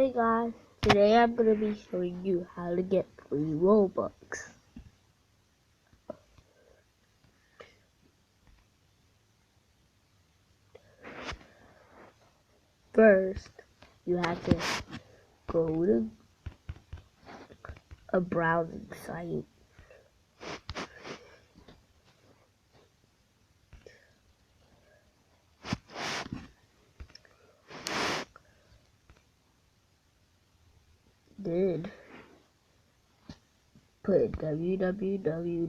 Hey guys, today I'm going to be showing you how to get free Robux. First, you have to go to a browsing site. Then, put www.roblox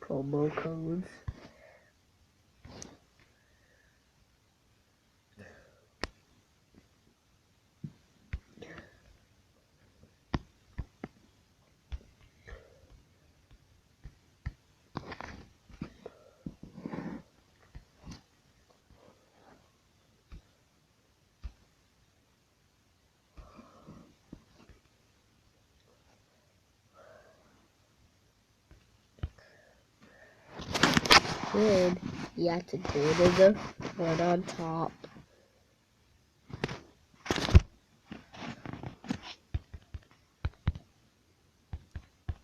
promo codes. Then, you have to go to the one on top.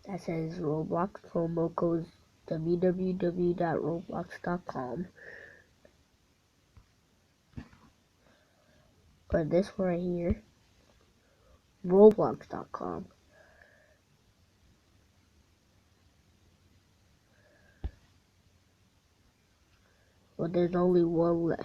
That says Roblox promo codes www.roblox.com. Or this one right here, roblox.com. But there's only one left.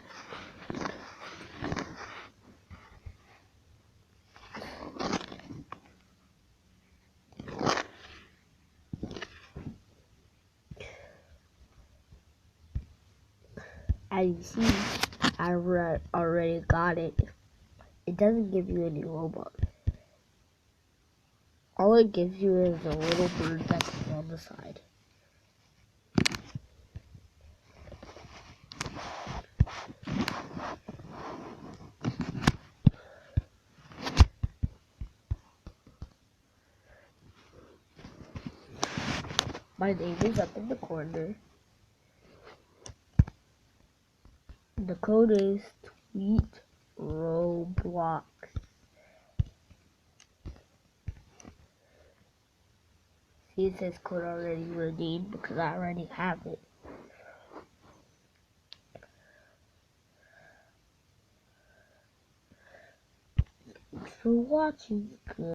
As you see, I already got it. It doesn't give you any Robux. All it gives you is a little bird that's on the side. My name is up in the corner. The code is tweet Roblox. See, it says code already redeemed because I already have it. Thanks for watching.